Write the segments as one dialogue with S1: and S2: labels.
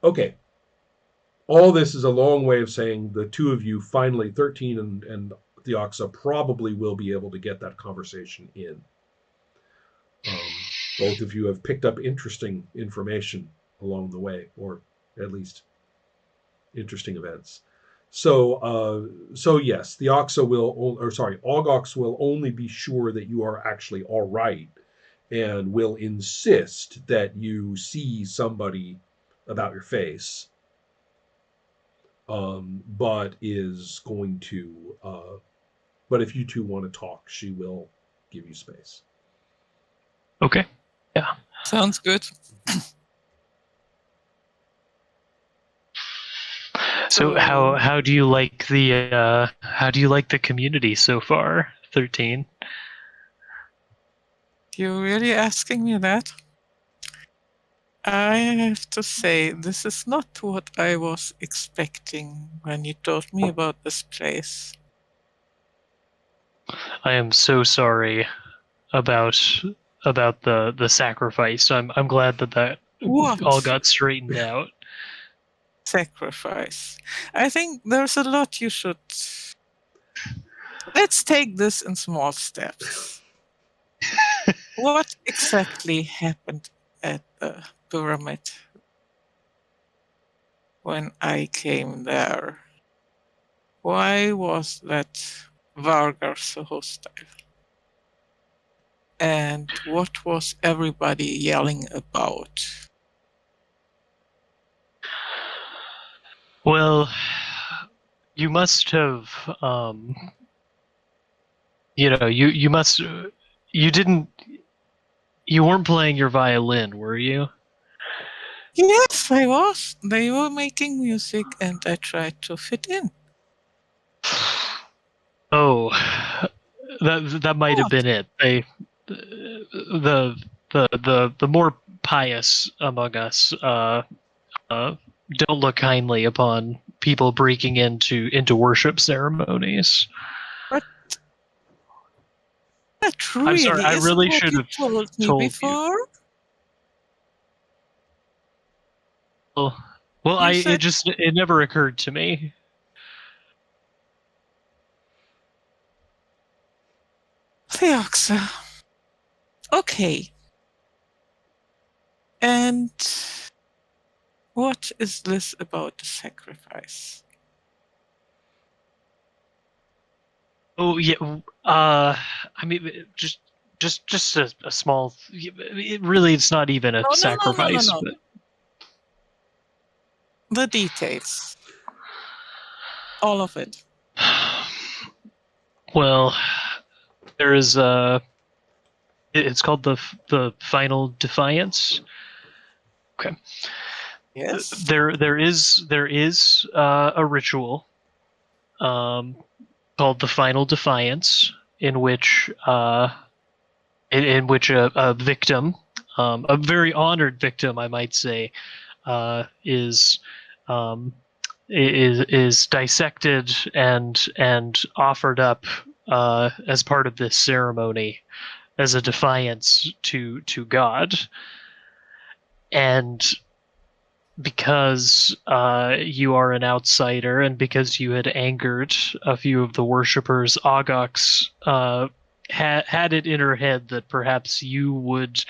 S1: Okay. All this is a long way of saying the two of you finally, 13 and Theoxa, probably will be able to get that conversation in. Both of you have picked up interesting information along the way, or at least interesting events. So yes, the Oxa will, or sorry, Augox will only be sure that you are actually all right, and will insist that you see somebody about your face. But is going to, but if you two want to talk, she will give you space.
S2: Okay. Yeah.
S3: Sounds good.
S2: So how do you like the community so far? 13.
S3: You're really asking me that? I have to say, this is not what I was expecting when you told me about this place.
S2: I am so sorry about the sacrifice. I'm glad that
S3: What
S2: all got straightened out.
S3: sacrifice? I think there's a lot you should. Let's take this in small steps. What exactly happened at the pyramid when I came there? Why was that Vargar so hostile? And what was everybody yelling about?
S2: Well, you must have you must you didn't you weren't playing your violin, were you?
S3: Yes, I was. They were making music and I tried to fit in.
S2: Oh, that might have
S3: What?
S2: been it. The more pious among us don't look kindly upon people breaking into worship ceremonies.
S3: But that
S2: I'm sorry,
S3: really
S2: I
S3: isn't
S2: really
S3: what
S2: should
S3: you
S2: have
S3: told me
S2: told you.
S3: before.
S2: Well,
S3: You said,
S2: it never occurred to me.
S3: Theoxa. Okay. And what is this about the sacrifice?
S2: Oh yeah, I mean, just a small. It's not even a sacrifice,
S3: No.
S2: but
S3: The details. All of it.
S2: well, there is it's called the final defiance. Okay.
S3: Yes.
S2: There is a ritual called the final defiance in which a victim, a very honored victim, I might say, is is dissected and offered up as part of this ceremony as a defiance to God. And because you are an outsider and because you had angered a few of the worshippers, Augox had it in her head that perhaps you would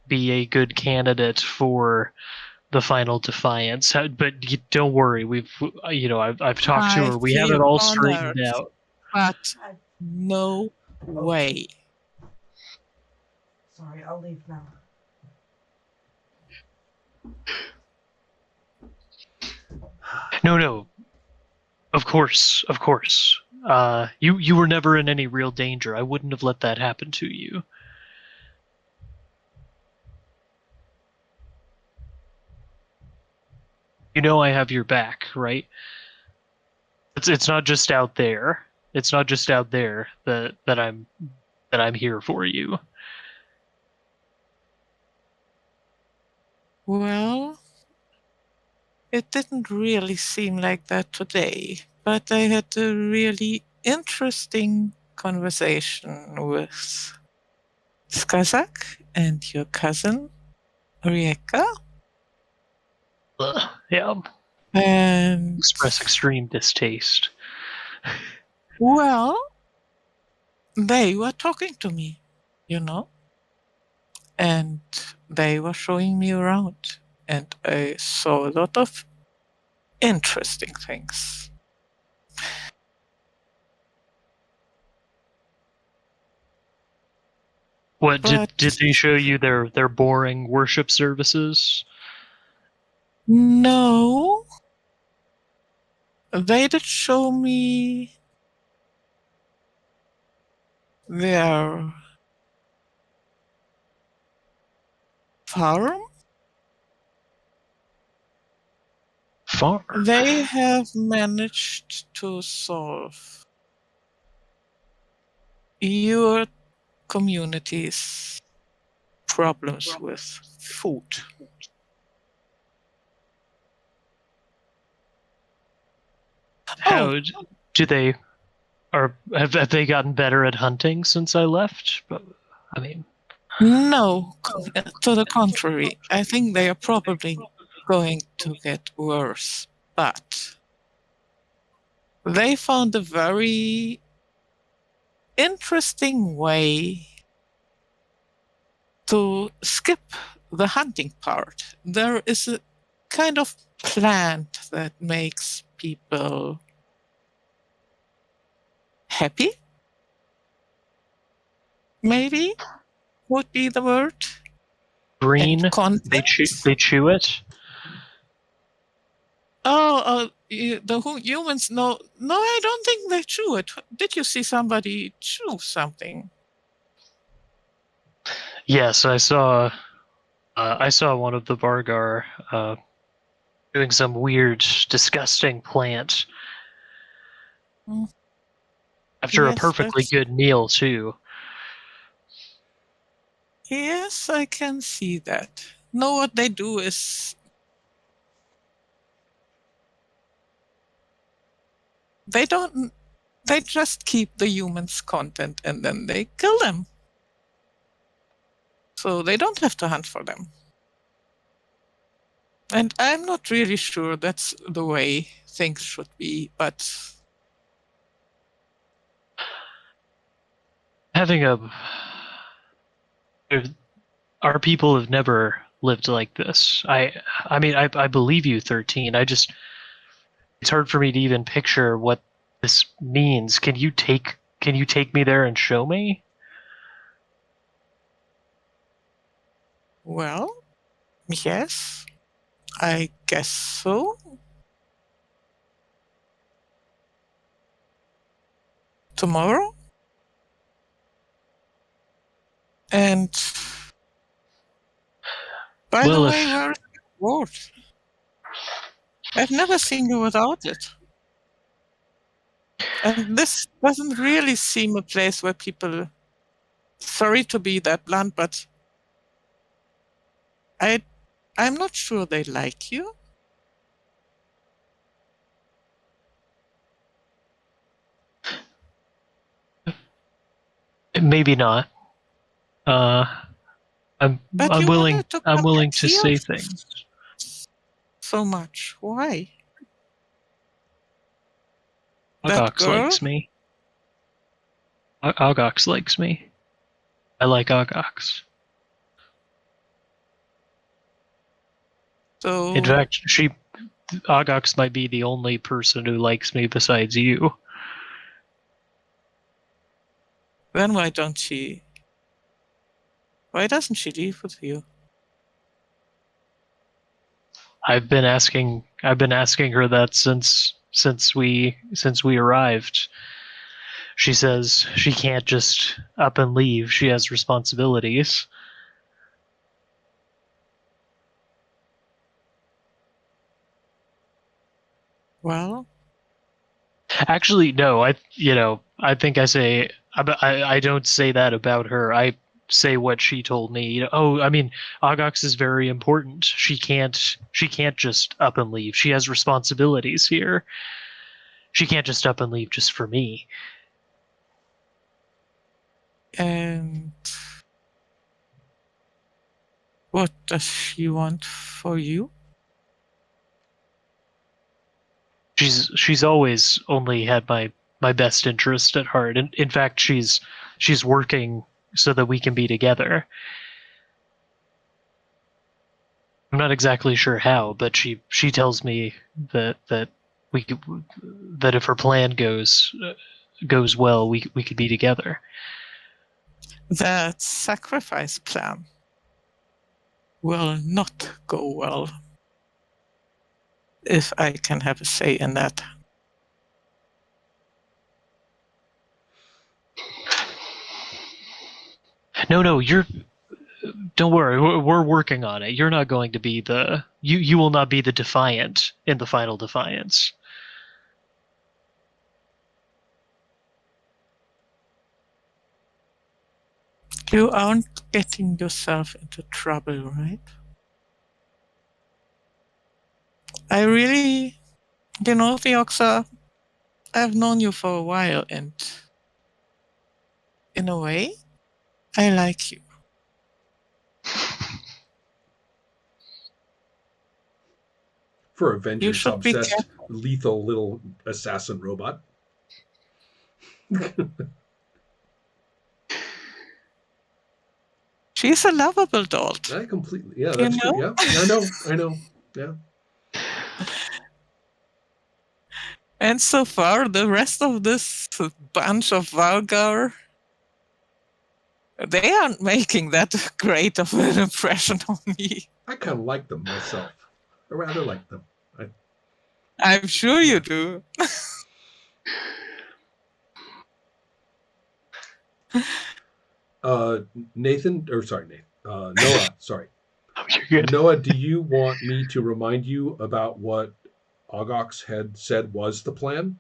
S2: be a good candidate for the final defiance. But don't worry, I've talked to
S3: I
S2: her. We have it
S3: feel
S2: all
S3: honored,
S2: straightened out.
S3: but no way.
S4: Sorry, I'll leave now.
S2: No. Of course, of course. You were never in any real danger. I wouldn't have let that happen to you. You know I have your back, right? It's not just out there. It's not just out there that I'm here for you.
S3: Well, it didn't really seem like that today, but I had a really interesting conversation with Skazak and your cousin, Rieka.
S2: Yeah.
S3: And,
S2: Express extreme distaste.
S3: well, they were talking to me, you know, and they were showing me around. And I saw a lot of interesting things.
S2: What
S3: But
S2: did they show you their boring worship services?
S3: no, they did show me their farm.
S2: Farm.
S3: They have managed to solve your community's problems with food. Oh,
S2: How do they have they gotten better at hunting since I left? But, I mean,
S3: no, to the contrary. I think they are probably going to get worse. But they found a very interesting way to skip the hunting part. There is a kind of plant that makes people happy, maybe would be the word, and
S2: green.
S3: content.
S2: They chew it.
S3: Oh, the humans, no, no, I don't think they chew it. Did you see somebody chew something?
S2: Yes, I saw. I saw one of the Vargar doing some weird, disgusting plant
S3: Mm,
S2: after a
S3: yes,
S2: perfectly good meal too.
S3: yes, I can see that. No, what they do is they don't, they just keep the humans' content and then they kill them. So they don't have to hunt for them. And I'm not really sure that's the way things should be, but
S2: Having a our people have never lived like this. I mean, I believe you, 13. It's hard for me to even picture what this means. Can you take me there and show me?
S3: well, yes, I guess so. Tomorrow? And by the
S2: Well,
S3: way,
S2: if
S3: where is the reward? I've never seen you without it. And this doesn't really seem a place where people, sorry to be that blunt, but I, I'm not sure they like you.
S2: maybe not. Uh,
S3: But you wanted to
S2: I'm
S3: come back
S2: willing to
S3: here
S2: say things.
S3: so much. Why? That
S2: Ogox
S3: girl?
S2: likes me. Ogox likes me. I like Ogox. In
S3: So
S2: fact, Ogox might be the only person who likes me besides you.
S3: then why doesn't she leave with you?
S2: I've been asking her that since we arrived. She says she can't just up and leave. She has responsibilities.
S3: Well,
S2: Actually, no. I think I don't say that about her. I say what she told me. Oh, I mean, Ogox is very important. She can't just up and leave. She has responsibilities here. She can't just up and leave just for me.
S3: and what does she want for you?
S2: she's always only had my best interest at heart. And in fact, she's working so that we can be together. I'm not exactly sure how, but she tells me that we could, that if her plan goes well, we could be together.
S3: That sacrifice plan will not go well, if I can have a say in that.
S2: No, don't worry. We're working on it. You're not going to be you will not be the defiant in the final defiance.
S3: You aren't getting yourself into trouble, right? I really, Vioxa, I've known you for a while, and in a way, I like you.
S1: For a
S3: You should be
S1: vengeance-obsessed,
S3: careful.
S1: lethal little assassin robot.
S3: She's a lovable dolt.
S1: I completely, yeah,
S3: You
S1: that's true.
S3: know?
S1: Yeah, I know. Yeah.
S3: And so far, the rest of this bunch of vulgar, they aren't making that great of an impression on me.
S1: I kind of like them myself. I rather like them.
S3: I'm sure you do.
S1: Nathan, or sorry, Nathan, Noah, sorry.
S2: Oh, you're good.
S1: Noah, do you want me to remind you about what Ogox had said was the plan?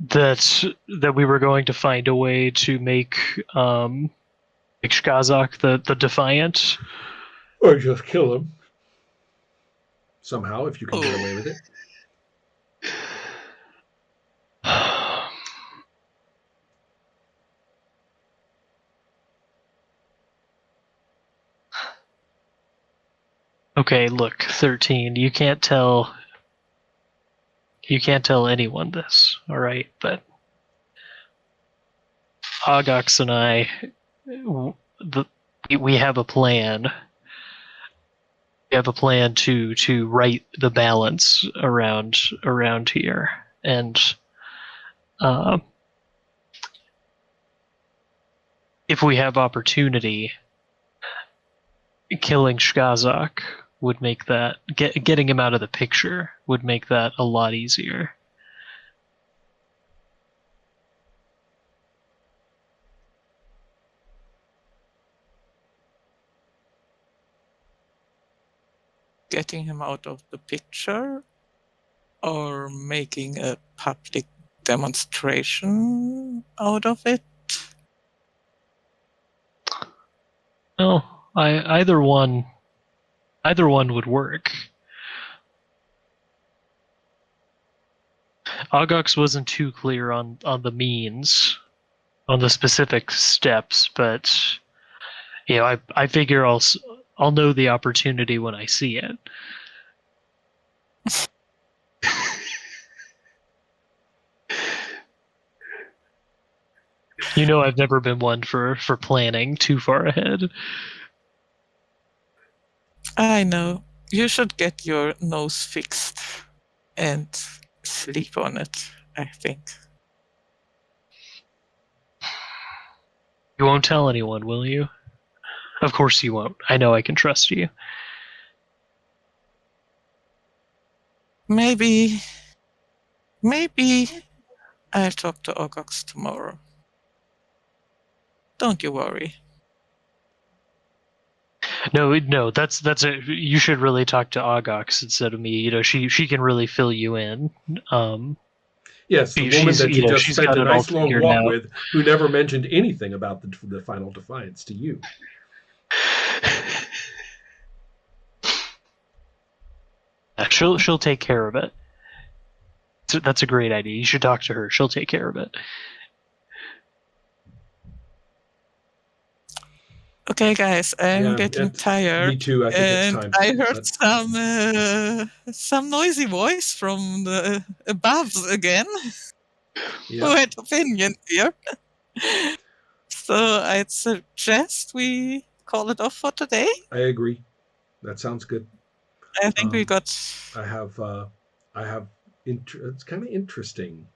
S2: That we were going to find a way to make Shkazak the defiant.
S1: Or just kill him. Somehow, if you can get away with it.
S2: Okay, look, 13. You can't tell anyone this, all right? But Ogox and I, we have a plan. We have a plan to right the balance around here, and if we have opportunity, killing Shkazak would make that getting him out of the picture would make that a lot easier.
S3: Getting him out of the picture or making a public demonstration out of it?
S2: Well, either one would work. Ogox wasn't too clear on the means, on the specific steps, but I figure I'll know the opportunity when I see it. I've never been one for planning too far ahead.
S3: I know. You should get your nose fixed and sleep on it, I think.
S2: You won't tell anyone, will you? Of course you won't. I know I can trust you.
S3: Maybe I'll talk to Ogox tomorrow. Don't you worry.
S2: No, that's you should really talk to Ogox instead of me. She can really fill you in.
S1: Yes, the woman that you just
S2: she's
S1: spent
S2: got
S1: a
S2: it all
S1: nice long
S2: figured
S1: walk
S2: out.
S1: with, who never mentioned anything about the final defiance to you.
S2: She'll take care of it. That's a great idea. You should talk to her. She'll take care of it.
S3: Okay, guys, I'm
S1: Yeah,
S3: getting
S1: me
S3: tired,
S1: too. I think it's
S3: and
S1: time.
S3: I heard
S1: But
S3: some noisy voice from the above again, who
S1: yeah,
S3: had opinions here. So I'd suggest we call it off for today.
S1: I agree. That sounds good.
S3: I think we
S1: Um,
S3: got.
S1: I have, I have. It's kind of interesting.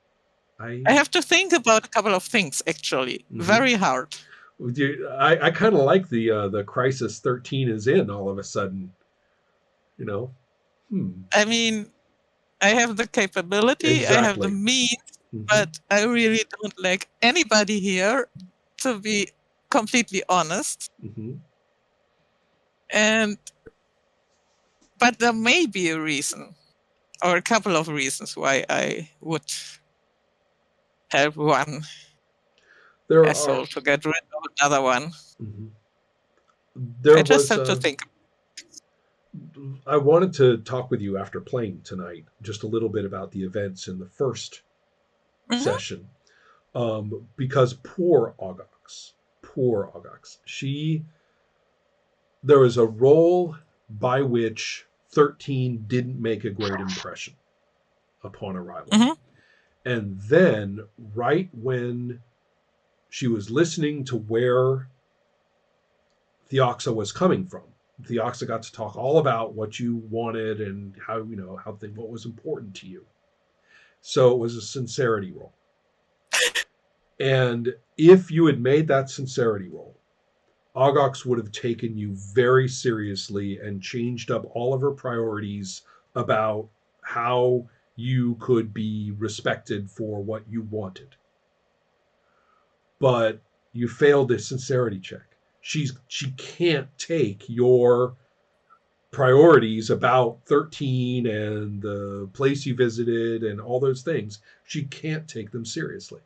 S3: I
S1: I,
S3: have to think about a couple of things actually.
S1: mhm.
S3: Very hard.
S1: I kind of like the crisis 13 is in all of a sudden. You know, hmm.
S3: I mean, I have the capability, I have the
S1: Exactly.
S3: means,
S1: Hmm.
S3: but I really don't like anybody here, to be completely honest.
S1: Hmm.
S3: And but there may be a reason, or a couple of reasons why I would help one
S1: There are.
S3: asshole to get rid of another one.
S1: Mhm.
S3: I
S1: There
S3: just
S1: was.
S3: have to think.
S1: I wanted to talk with you after playing tonight, just a little bit about the events in the first
S3: Hmm.
S1: session, because poor Augox, she there was a role by which 13 didn't make a great impression upon arrival.
S3: Hmm.
S1: And then, right when she was listening to where Theoxa was coming from, Theoxa got to talk all about what you wanted and how, what was important to you. So it was a sincerity roll. And if you had made that sincerity roll, Augox would have taken you very seriously and changed up all of her priorities about how you could be respected for what you wanted. But you failed the sincerity check. She can't take your priorities about 13 and the place you visited and all those things. She can't take them seriously.
S2: Ooh.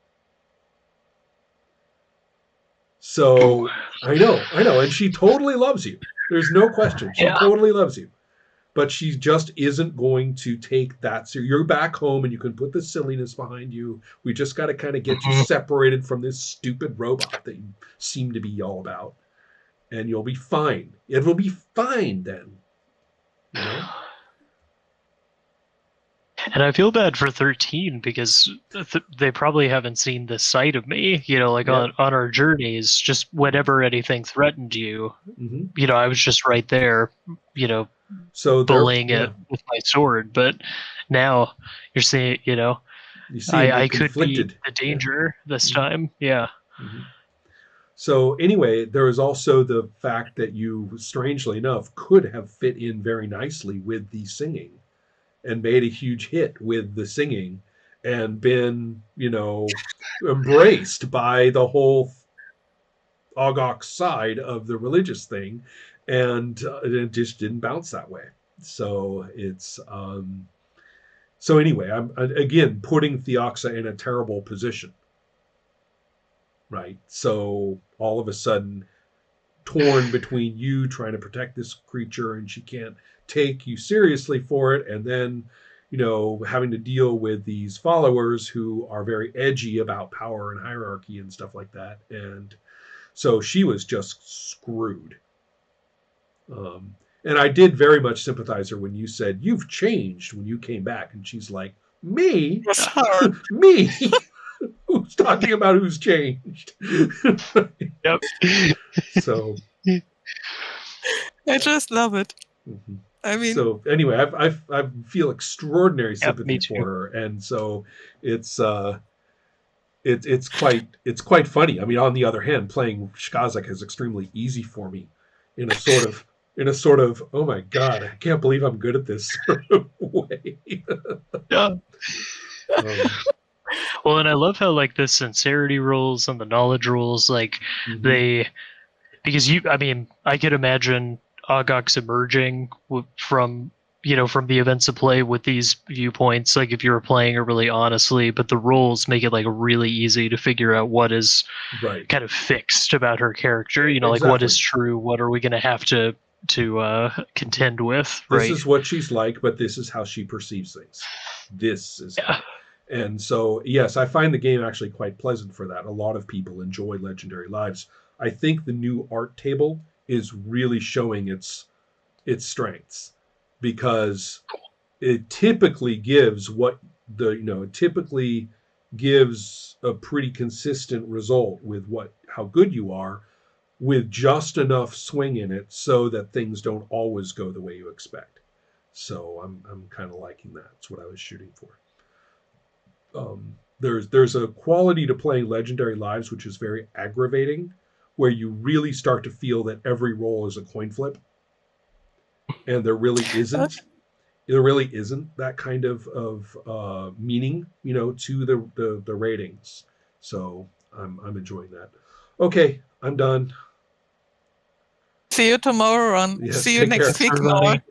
S1: So I know, and she totally loves you. There's no question. She
S2: Yeah.
S1: totally loves you. But she just isn't going to take that. So you're back home and you can put the silliness behind you. We just got to kind of get you
S2: Mhm.
S1: separated from this stupid robot that you seem to be all about. And you'll be fine. It will be fine then. You know?
S2: And I feel bad for 13 because they probably haven't seen this side of me, like
S1: Yeah.
S2: on our journeys, just whenever anything threatened you,
S1: Mm-hmm.
S2: I was just right there,
S1: So there,
S2: bullying
S1: yeah.
S2: it with my sword. But now you're seeing,
S1: You see, and you're
S2: I could be
S1: conflicted.
S2: the
S1: Yeah.
S2: danger this
S1: Mm-hmm.
S2: time. Yeah.
S1: Mm-hmm. So anyway, there is also the fact that you, strangely enough, could have fit in very nicely with the singing and made a huge hit with the singing and been, embraced by the whole Ogok side of the religious thing. And it just didn't bounce that way. So so anyway, I'm again putting Theoxa in a terrible position, right? So all of a sudden, torn between you trying to protect this creature and she can't take you seriously for it, and then having to deal with these followers who are very edgy about power and hierarchy and stuff like that, and so she was just screwed. And I did very much sympathize her when you said you've changed when you came back, and she's like, me
S3: It was hard.
S1: me who's talking about who's changed.
S2: Yep.
S1: So
S3: I just love it.
S1: mhm.
S3: I mean,
S1: So anyway, I feel extraordinary
S2: Yep.
S1: sympathy
S2: Me
S1: for
S2: too.
S1: her, and so it's it's quite funny. I mean, on the other hand, playing Shkazak is extremely easy for me, in a sort of oh my god, I can't believe I'm good at this sort of way.
S2: Yeah.
S1: um,
S2: Well, and I love how like the sincerity rules and the knowledge rules, like
S1: mhm.
S2: they because I mean, I could imagine Ogox emerging from from the events of play with these viewpoints, like if you were playing it really honestly, but the rules make it like really easy to figure out what is
S1: Right,
S2: kind of fixed about her character. Like what is
S1: exactly.
S2: true, what are we going to have to contend with,
S1: This
S2: right?
S1: is what she's like, but this is how she perceives things. This is
S2: Yeah.
S1: And so, yes, I find the game actually quite pleasant for that. A lot of people enjoy Legendary Lives. I think the new art table is really showing its strengths, because it typically gives it typically gives a pretty consistent result with how good you are, with just enough swing in it so that things don't always go the way you expect. So I'm kind of liking that. That's what I was shooting for. There's a quality to playing Legendary Lives which is very aggravating, where you really start to feel that every roll is a coin flip, and there really
S3: Okay.
S1: isn't. There really isn't that kind of meaning, to the ratings. So I'm enjoying that. Okay, I'm done.
S3: See you tomorrow, Ron.
S1: Yes,
S3: See you
S1: take care.
S3: next
S2: Thanks,
S3: week,
S2: everybody.
S3: Noah.